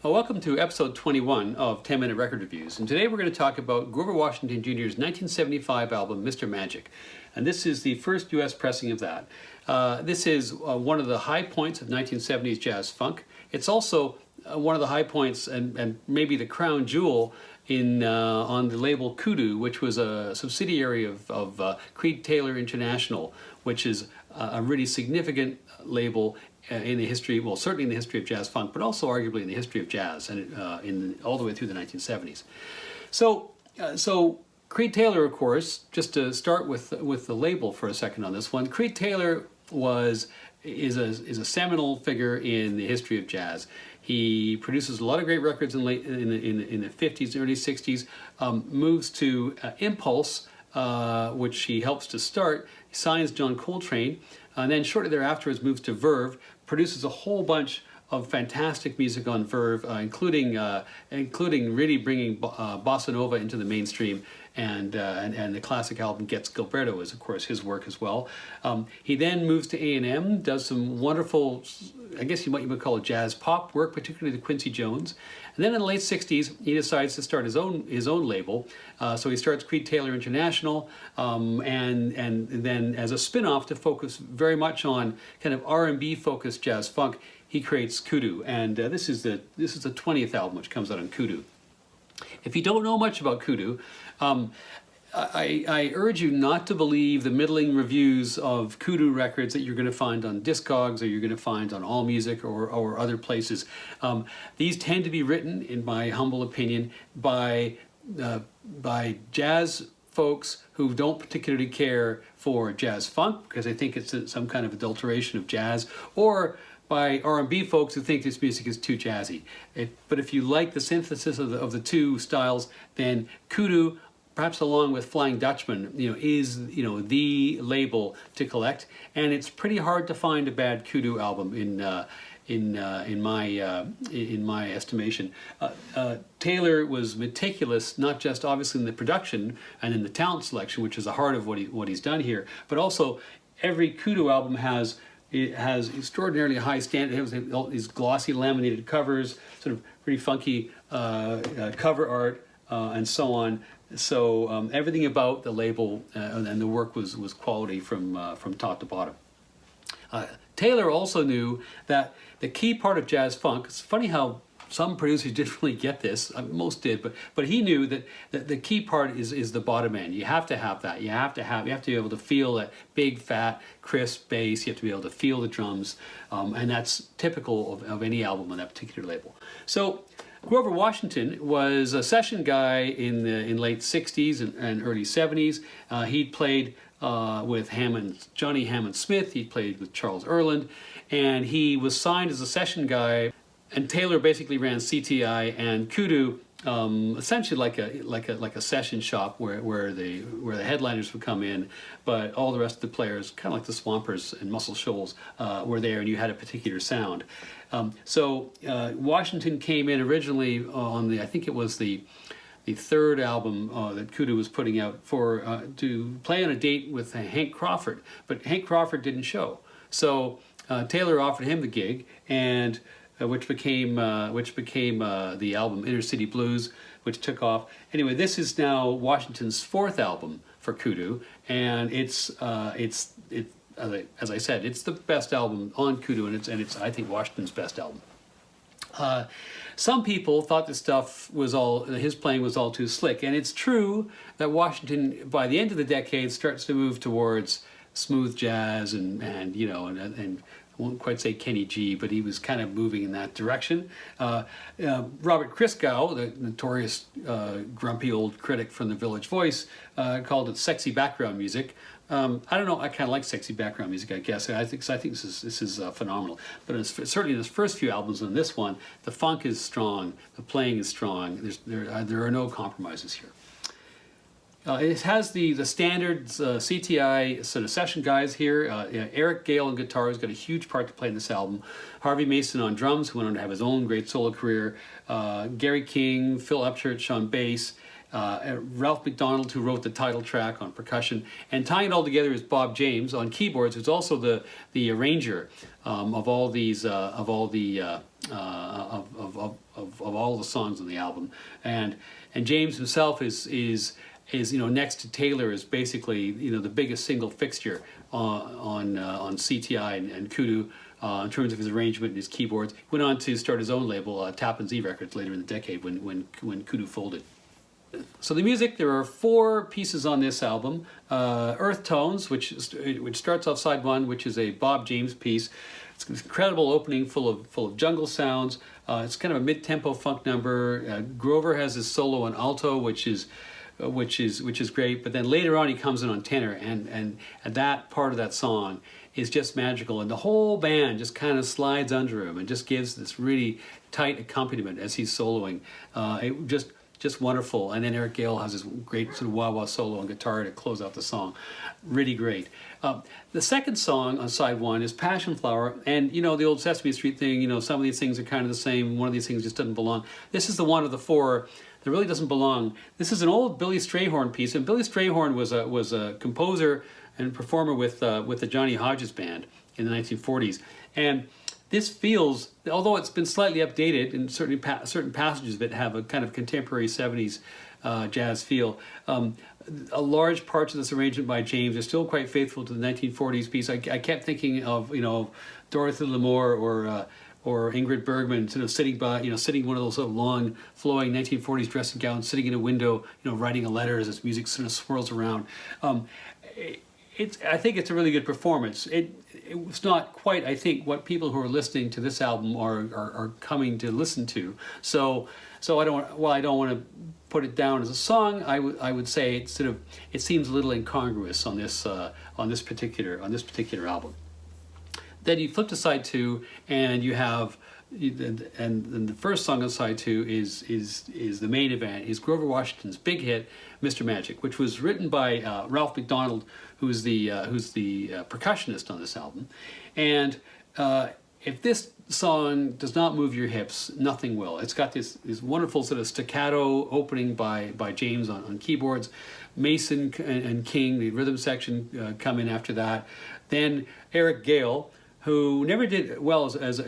Well, welcome to episode 21 of 10-Minute Record Reviews. And today we're going to talk about Grover Washington Jr.'s 1975 album, Mr. Magic. And this is the first U.S. pressing of that. This is one of the high points of 1970s jazz funk. It's also one of the high points and maybe the crown jewel on the label Kudu, which was a subsidiary of Crete Taylor International, which is a really significant label in the history, well, certainly in the history of jazz funk, but also arguably in the history of jazz, and all the way through the 1970s. So Crete Taylor, of course, just to start with the label for a second on this one, Crete Taylor is a seminal figure in the history of jazz. He produces a lot of great records in the 50s, early 60s. Moves to Impulse, which he helps to start. He signs John Coltrane, and then shortly thereafter moves to Verve. Produces a whole bunch of fantastic music on Verve, including really bringing bossa nova into the mainstream, and the classic album Gets Gilberto is of course his work as well. He then moves to A&M, does some wonderful, I guess you might call it jazz pop work, particularly the Quincy Jones. And then in the late 60s, he decides to start his own label. So he starts Crete Taylor International, and then as a spin-off to focus very much on kind of R&B focused jazz funk, he creates Kudu. And this is the 20th album which comes out on Kudu. If you don't know much about Kudu, I urge you not to believe the middling reviews of Kudu records that you're going to find on Discogs or you're going to find on AllMusic or other places. These tend to be written, in my humble opinion, by jazz folks who don't particularly care for jazz funk because they think it's some kind of adulteration of jazz, or by R&B folks who think this music is too jazzy. But if you like the synthesis of the two styles, then Kudu, perhaps along with Flying Dutchman, is the label to collect, and it's pretty hard to find a bad Kudu album in my estimation. Taylor was meticulous, not just obviously in the production and in the talent selection, which is the heart of what he's done here, but also every Kudu album has extraordinarily high standards. It has all these glossy laminated covers, sort of pretty funky cover art, and so on. So everything about the label and the work was quality from top to bottom. Taylor also knew that the key part of jazz funk, it's funny how some producers didn't really get this, most did, but he knew that the key part is the bottom end. You have to have that. You have to be able to feel that big, fat, crisp bass. You have to be able to feel the drums, and that's typical of any album on that particular label. So Grover Washington was a session guy in late 60s and early 70s. He'd played with Johnny Hammond Smith. He played with Charles Earland, and he was signed as a session guy. And Taylor basically ran CTI and Kudu, essentially like a session shop where the headliners would come in, but all the rest of the players, kind of like the Swampers and Muscle Shoals, were there, and you had a particular sound. So Washington came in originally on I think it was the third album that Kudu was putting out to play on a date with Hank Crawford, but Hank Crawford didn't show. So Taylor offered him the gig, and which became the album Inner City Blues, which took off. Anyway, this is now Washington's fourth album for Kudu, and it's as I said, it's the best album on Kudu, and it's I think Washington's best album. Some people thought his playing was all too slick, and it's true that Washington, by the end of the decade, starts to move towards smooth jazz and I won't quite say Kenny G, but he was kind of moving in that direction. Robert Christgau, the notorious grumpy old critic from the Village Voice, called it sexy background music. I don't know, I kind of like sexy background music, I guess. I think this is phenomenal. But certainly in his first few albums, on this one, the funk is strong, the playing is strong. There are no compromises here. It has the standard CTI sort of session guys here. Eric Gale on guitar has got a huge part to play in this album. Harvey Mason on drums, who went on to have his own great solo career. Gary King, Phil Upchurch on bass. Ralph McDonald, who wrote the title track on percussion, and tying it all together is Bob James on keyboards, who's also the arranger of all these of all the of all the songs on the album, and James himself is next to Taylor is basically the biggest single fixture on CTI and Kudu. In terms of his arrangement and his keyboards, went on to start his own label, Tappan Zee Records, later in the decade when Kudu folded. So the music, there are 4 pieces on this album. Earth Tones, which starts off side 1, which is a Bob James piece. It's an incredible opening, full of jungle sounds. It's kind of a mid-tempo funk number. Grover has his solo on alto, which is great. But then later on, he comes in on tenor, and that part of that song is just magical, and the whole band just kind of slides under him and just gives this really tight accompaniment as he's soloing. It just wonderful. And then Eric Gale has this great sort of wah-wah solo on guitar to close out the song. Really great. The second song on side 1 is Passion Flower, and the old Sesame Street thing, some of these things are kind of the same, one of these things just doesn't belong. This is the one of the 4 that really doesn't belong. This is an old Billy Strayhorn piece, and Billy Strayhorn was a composer and performer with the Johnny Hodges Band in the 1940s. And this feels, although it's been slightly updated, and certain passages of it have a kind of contemporary 70s jazz feel, a large parts of this arrangement by James are still quite faithful to the 1940s piece. I kept thinking of Dorothy Lamour or Ingrid Bergman sort of sitting one of those sort of long flowing 1940s dressing gowns, sitting in a window, writing a letter as this music sort of swirls around. I think it's a really good performance. It's not quite, I think, what people who are listening to this album are coming to listen to. So I don't want to put it down as a song. I would say it seems a little incongruous on this particular album. Then you flip to side 2, and you have, and the first song on side 2 is the main event, is Grover Washington's big hit, Mr. Magic, which was written by Ralph McDonald, who's the percussionist on this album. And if this song does not move your hips, nothing will. It's got this wonderful sort of staccato opening by James on keyboards. Mason and King, the rhythm section, come in after that. Then Eric Gale, who never did well as in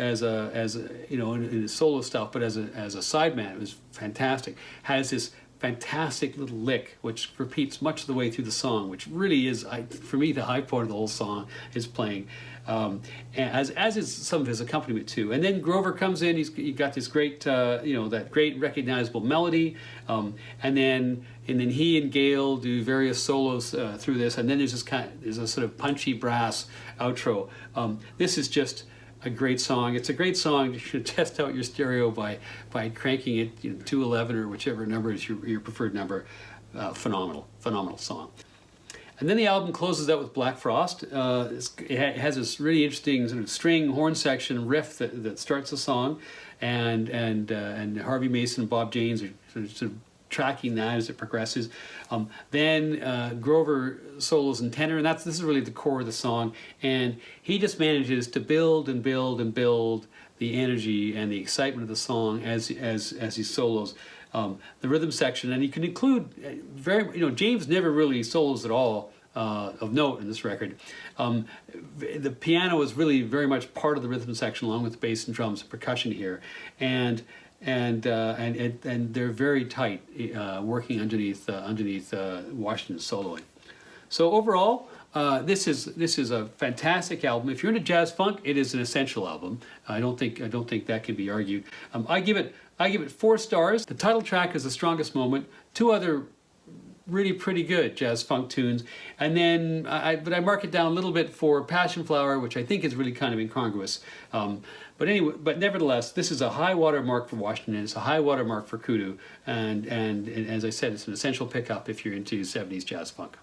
his solo stuff, but as a sideman, it was fantastic. Has this fantastic little lick which repeats much of the way through the song, which really is, for me, the high point of the whole song is playing, as is some of his accompaniment too. And then Grover comes in. He got this great, that great recognizable melody, and then he and Gale do various solos through this, and then there's a sort of punchy brass outro. This is just a great song. It's a great song. You should test out your stereo by cranking it 211 or whichever number is your preferred number. Phenomenal song. And then the album closes out with Black Frost. It has this really interesting sort of string horn section riff that starts the song, and Harvey Mason and Bob James are sort of tracking that as it progresses. Then Grover solos and tenor, and this is really the core of the song, and he just manages to build and build and build the energy and the excitement of the song as he solos. The rhythm section, and you can include James never really solos at all of note in this record. The piano is really very much part of the rhythm section, along with the bass and drums and percussion here, and they're very tight, working underneath Washington's soloing. So overall, this is a fantastic album. If you're into jazz funk, it is an essential album. I don't think that can be argued. I give it 4 stars. The title track is the strongest moment. 2 other really pretty good jazz funk tunes, and then I mark it down a little bit for Passion Flower, which I think is really kind of incongruous. But nevertheless, this is a high water mark for Washington. It's a high water mark for Kudu, and as I said, it's an essential pickup if you're into 70s jazz funk.